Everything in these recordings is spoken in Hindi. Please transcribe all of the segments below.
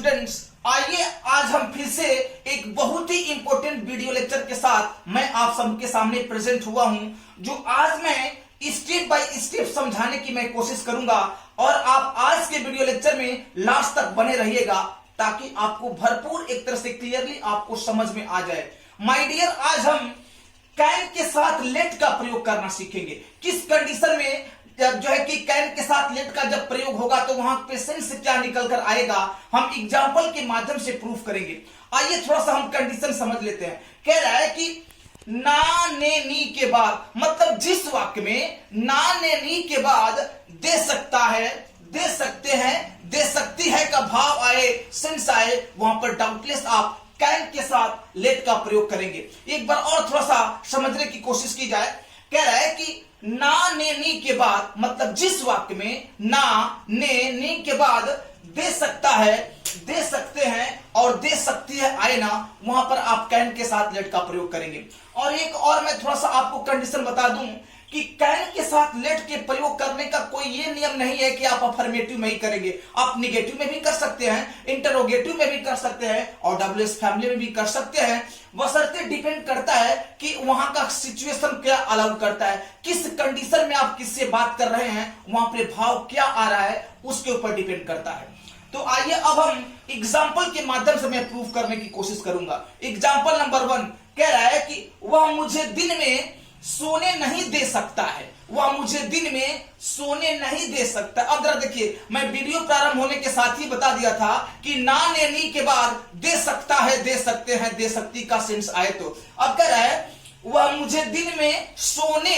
स्टूडेंट्स, आइए आज हम फिर से एक बहुत ही इंपॉर्टेंट वीडियो लेक्चर के साथ मैं आप सबके सामने प्रेजेंट हुआ हूं, जो आज मैं स्टेप बाय स्टेप समझाने की मैं कोशिश करूंगा और आप आज के वीडियो लेक्चर में लास्ट तक बने रहिएगा ताकि आपको भरपूर एक तरह से क्लियरली आपको समझ में आ जाए। माय डियर, आज हम कैन के साथ लेट का प्रयोग करना सीखेंगे। किस कंडीशन में जो है कि कैन के साथ लेट का जब प्रयोग होगा तो वहां पे सेंस क्या निकल कर आएगा, हम एग्जाम्पल के माध्यम से प्रूफ करेंगे। आइए थोड़ा सा हम कंडीशन समझ लेते हैं। कह रहा है कि ना ने नी के बाद, मतलब जिस वाक्य में ना ने नी के बाद दे सकता है, दे सकते हैं, दे सकती है का भाव आए, सेंस आए, वहां पर डाउटलेस आप कैन के साथ लेट का प्रयोग करेंगे। एक बार और थोड़ा सा समझने की कोशिश की जाए। कह रहा है कि ना ने नी के बाद, मतलब जिस वाक्य में ना ने नी के बाद दे सकता है, दे सकते हैं और दे सकती है आए ना, वहां पर आप कैन के साथ लेट का प्रयोग करेंगे। और एक और मैं थोड़ा सा आपको कंडीशन बता दूं कि कैन के साथ लेट के प्रयोग करने का कोई ये नियम नहीं है कि आप अफर्मेटिव में ही करेंगे। आप निगेटिव में भी कर सकते हैं, इंटरोगेटिव में भी कर सकते हैं और डब्ल्यूएस फैमिली में भी कर सकते हैं। बशर्ते डिपेंड करता है कि वहां का सिचुएशन क्या अलाउ करता है, किस कंडीशन में आप किससे बात कर रहे हैं, वहां पे भाव क्या आ रहा है, उसके ऊपर डिपेंड करता है। तो आइए अब हम एग्जाम्पल के माध्यम से मैं प्रूफ करने की कोशिश करूंगा। एग्जाम्पल नंबर 1 कह रहा है कि वह मुझे दिन में सोने नहीं दे सकता है, वह मुझे दिन में सोने नहीं दे सकता। अब जरा देखिए, मैं वीडियो प्रारंभ होने के साथ ही बता दिया था कि ना ने नी के बाद दे सकता है, दे सकते हैं, दे सकती का सेंस आए तो। अब कह रहा है वह मुझे दिन में सोने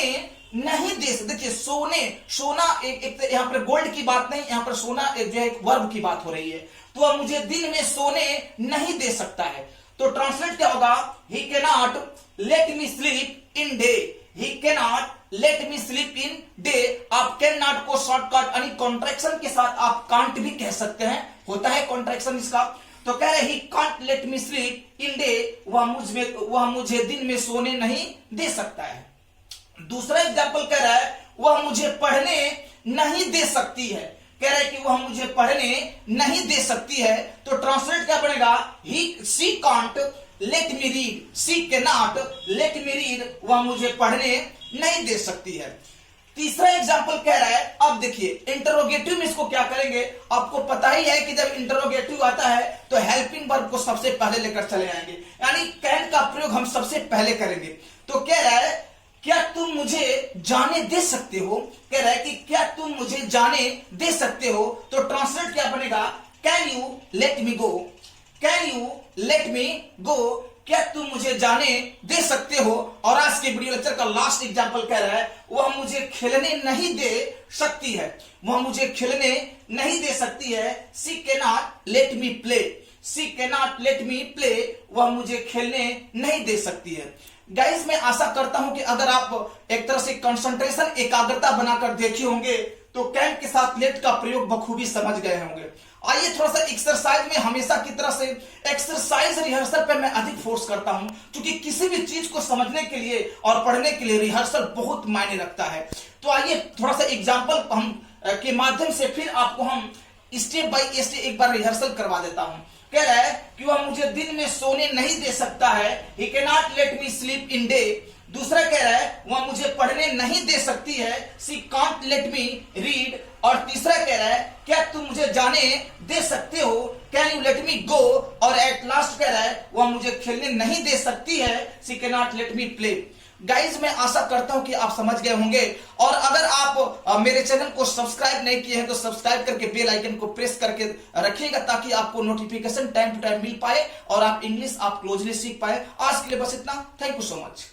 नहीं दे सकते। देखिए सोने, सोना एक यहां पर गोल्ड की बात नहीं, यहां पर सोना एक जो है वर्ब की बात हो रही है। तो वह मुझे दिन में सोने नहीं दे सकता है, तो ट्रांसलेट क्या होगा, he can not let me sleep in day, he can not let me sleep in day. आप कैन नॉट को शॉर्टकट यानी कॉन्ट्रैक्शन के साथ आप कांट भी कह सकते हैं, होता है कॉन्ट्रैक्शन इसका। तो कह रहे he can't let me sleep in day, वह मुझे दिन में सोने नहीं दे सकता है। दूसरा एग्जाम्पल कह रहा है वह मुझे पढ़ने नहीं दे सकती है, कह रहा है कि वह मुझे पढ़ने नहीं दे सकती है, तो ट्रांसलेट क्या बनेगा, she can't let me read, she can not let me read, वह मुझे पढ़ने नहीं दे सकती है। तीसरा एग्जाम्पल कह रहा है, अब देखिए इंटरोगेटिव में इसको क्या करेंगे, आपको पता ही है कि जब इंटरोगेटिव आता है तो हेल्पिंग वर्ब को सबसे पहले लेकर चले आएंगे, यानी कैन का प्रयोग हम सबसे पहले करेंगे। तो कह रहा है क्या तुम मुझे जाने दे सकते हो, कह रहा है कि क्या तुम मुझे जाने दे सकते हो, तो ट्रांसलेट क्या बनेगा, can you let me go, can you let me go, क्या तुम मुझे जाने दे सकते हो। और आज के वीडियो लेक्चर का लास्ट एग्जांपल कह रहा है वह मुझे खेलने नहीं दे सकती है, वह मुझे खेलने नहीं दे सकती है, she can not let me play, she can not let me play, वह मुझे खेलने नहीं दे सकती है। गाइस, मैं आशा करता हूं कि अगर आप एक तरह से कंसंट्रेशन, एकाग्रता बनाकर देखे होंगे तो कैन के साथ लेट का प्रयोग बखूबी समझ गए होंगे। आइए थोड़ा सा एक्सरसाइज में, हमेशा की तरह से एक्सरसाइज रिहर्सल पे मैं अधिक फोर्स करता हूं, क्योंकि किसी भी चीज को समझने के लिए और पढ़ने के लिए रिहर्सल बहुत मायने रखता है। तो आइए थोड़ा सा एग्जाम्पल हम के माध्यम से फिर आपको हम स्टेप बाय स्टेप एक बार रिहर्सल करवा देता हूं। कह रहा है कि वह मुझे दिन में सोने नहीं दे सकता है, he cannot let me sleep in day। दूसरा कह रहा है वह मुझे पढ़ने नहीं दे सकती है, she can't let me read। और तीसरा कह रहा है क्या तुम मुझे जाने दे सकते हो, can you let me go। और एट लास्ट कह रहा है वह मुझे खेलने नहीं दे सकती है, she cannot let me play। Guys, मैं आशा करता हूं कि आप समझ गए होंगे, और अगर आप मेरे चैनल को सब्सक्राइब नहीं किए हैं तो सब्सक्राइब करके बेल आइकन को प्रेस करके रखिएगा ताकि आपको नोटिफिकेशन टाइम टू टाइम मिल पाए और आप इंग्लिश आप क्लोजली सीख पाए। आज के लिए बस इतना। Thank you so much.